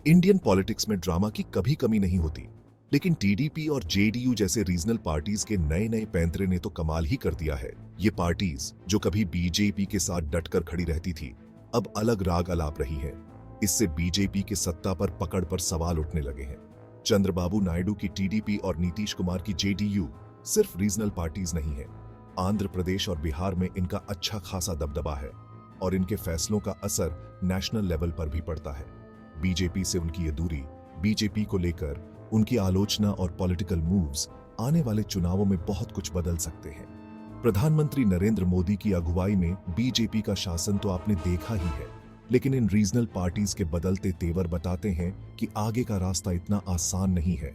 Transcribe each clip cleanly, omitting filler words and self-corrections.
Indian politics में drama की कभी कमी नहीं होती, लेकिन टीडीपी और जेडीयू जैसे रीजनल पार्टीज के नए नए पैंतरे ने तो कमाल ही कर दिया है। ये पार्टीज जो कभी बीजेपी के साथ डटकर खड़ी रहती थी, अब अलग राग अलाप रही है। इससे बीजेपी के सत्ता पर पकड़ पर सवाल उठने लगे हैं। चंद्रबाबू नायडू की टीडीपी और नीतीश कुमार की जेडीयू सिर्फ रीजनल पार्टीज नहीं है। आंध्र प्रदेश और बिहार में इनका अच्छा खासा दबदबा है और इनके फैसलों का असर नेशनल लेवल पर भी पड़ता है। बीजेपी से उनकी ये दूरी, बीजेपी को लेकर उनकी आलोचना और पॉलिटिकल मूव्स आने वाले चुनावों में बहुत कुछ बदल सकते हैं। प्रधानमंत्री नरेंद्र मोदी की अगुवाई में बीजेपी का शासन तो आपने देखा ही है, लेकिन इन रीजनल पार्टीज के बदलते तेवर बताते हैं कि आगे का रास्ता इतना आसान नहीं है।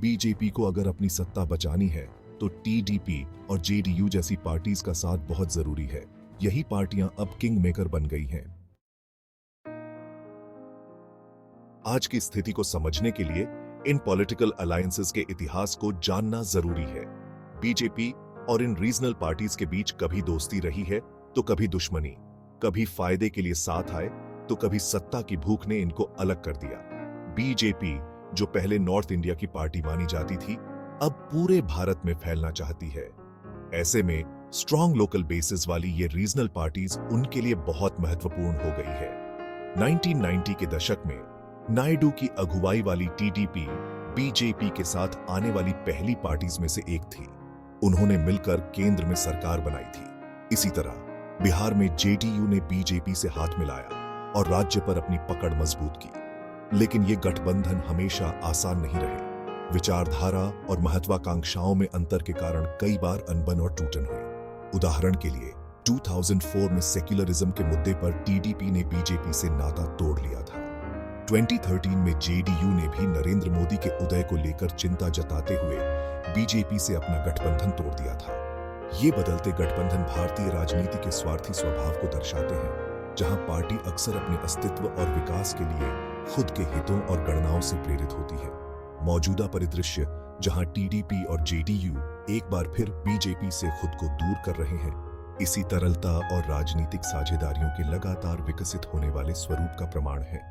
बीजेपी को अगर अपनी सत्ता बचानी है तो टीडीपी और जेडीयू जैसी पार्टीज का साथ बहुत जरूरी है। यही पार्टियां अब किंग मेकर बन गई हैं। आज की स्थिति को समझने के लिए इन पॉलिटिकल अलायंसेस के इतिहास को जानना जरूरी है। बीजेपी और इन रीजनल पार्टीज के बीच कभी दोस्ती रही है तो कभी दुश्मनी, कभी फायदे के लिए साथ आए तो कभी सत्ता की भूख ने इनको अलग कर दिया। बीजेपी जो पहले नॉर्थ इंडिया की पार्टी मानी जाती थी, अब पूरे भारत में फैलना चाहती है। ऐसे में स्ट्रॉन्ग लोकल बेसिस वाली ये रीजनल पार्टीज उनके लिए बहुत महत्वपूर्ण हो गई है। 1990 के दशक में नायडू की अगुवाई वाली टीडीपी बीजेपी के साथ आने वाली पहली पार्टीज में से एक थी। उन्होंने मिलकर केंद्र में सरकार बनाई थी। इसी तरह बिहार में जेडीयू ने बीजेपी से हाथ मिलाया और राज्य पर अपनी पकड़ मजबूत की। लेकिन ये गठबंधन हमेशा आसान नहीं रहे। विचारधारा और महत्वाकांक्षाओं में अंतर के कारण कई बार अनबन और टूटन हुई। उदाहरण के लिए 2004 में सेक्युलरिज्म के मुद्दे पर टीडीपी ने बीजेपी से नाता तोड़ लिया था। 2013 में जेडीयू ने भी नरेंद्र मोदी के उदय को लेकर चिंता जताते हुए बीजेपी से अपना गठबंधन तोड़ दिया था। ये बदलते गठबंधन भारतीय राजनीति के स्वार्थी स्वभाव को दर्शाते हैं, जहां पार्टी अक्सर अपने अस्तित्व और विकास के लिए खुद के हितों और गणनाओं से प्रेरित होती है। मौजूदा परिदृश्य जहां टीडीपी और जेडीयू एक बार फिर बीजेपी से खुद को दूर कर रहे हैं, इसी तरलता और राजनीतिक साझेदारियों के लगातार विकसित होने वाले स्वरूप का प्रमाण है।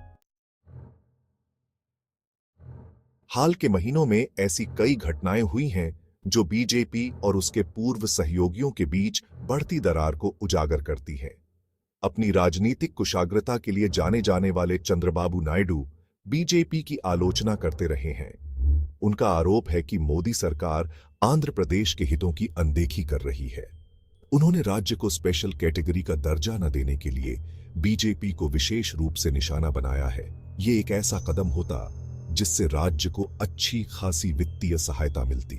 हाल के महीनों में ऐसी कई घटनाएं हुई हैं जो बीजेपी और उसके पूर्व सहयोगियों के बीच बढ़ती दरार को उजागर करती है। अपनी राजनीतिक कुशाग्रता के लिए जाने जाने वाले चंद्रबाबू नायडू बीजेपी की आलोचना करते रहे हैं। उनका आरोप है कि मोदी सरकार आंध्र प्रदेश के हितों की अनदेखी कर रही है। उन्होंने राज्य को स्पेशल कैटेगरी का दर्जा न देने के लिए बीजेपी को विशेष रूप से निशाना बनाया है। ये एक ऐसा कदम होता जिससे राज्य को अच्छी खासी वित्तीय सहायता मिलती।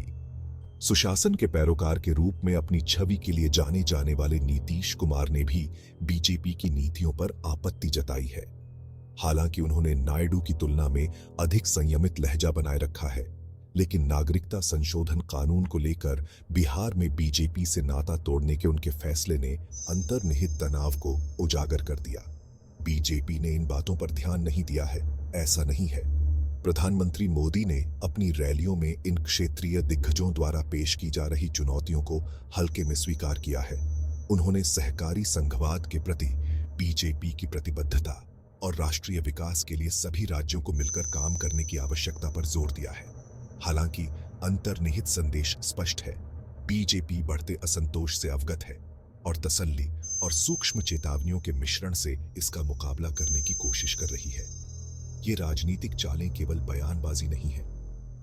सुशासन के पैरोकार के रूप में अपनी छवि के लिए जाने जाने वाले नीतीश कुमार ने भी बीजेपी की नीतियों पर आपत्ति जताई है। हालांकि उन्होंने नायडू की तुलना में अधिक संयमित लहजा बनाए रखा है, लेकिन नागरिकता संशोधन कानून को लेकर बिहार में बीजेपी से नाता तोड़ने के उनके फैसले ने अंतर्निहित तनाव को उजागर कर दिया। बीजेपी ने इन बातों पर ध्यान नहीं दिया है, ऐसा नहीं है। प्रधानमंत्री मोदी ने अपनी रैलियों में इन क्षेत्रीय दिग्गजों द्वारा पेश की जा रही चुनौतियों को हल्के में स्वीकार किया है। उन्होंने सहकारी संघवाद के प्रति बीजेपी की प्रतिबद्धता और राष्ट्रीय विकास के लिए सभी राज्यों को मिलकर काम करने की आवश्यकता पर जोर दिया है। हालांकि अंतर्निहित संदेश स्पष्ट है। बीजेपी बढ़ते असंतोष से अवगत है और तसल्ली और सूक्ष्म चेतावनियों के मिश्रण से इसका मुकाबला करने की कोशिश कर रही है। ये राजनीतिक चालें केवल बयानबाजी नहीं है,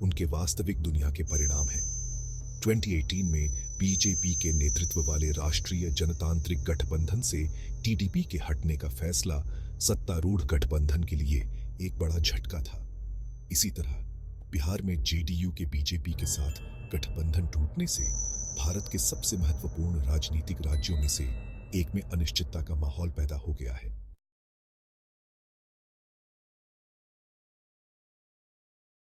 उनके वास्तविक दुनिया के परिणाम हैं। 2018 में बीजेपी के नेतृत्व वाले राष्ट्रीय जनतांत्रिक गठबंधन से टीडीपी के हटने का फैसला सत्तारूढ़ गठबंधन के लिए एक बड़ा झटका था। इसी तरह बिहार में जेडीयू के बीजेपी के साथ गठबंधन टूटने से भारत के सबसे महत्वपूर्ण राजनीतिक राज्यों में से एक में अनिश्चितता का माहौल पैदा हो गया है।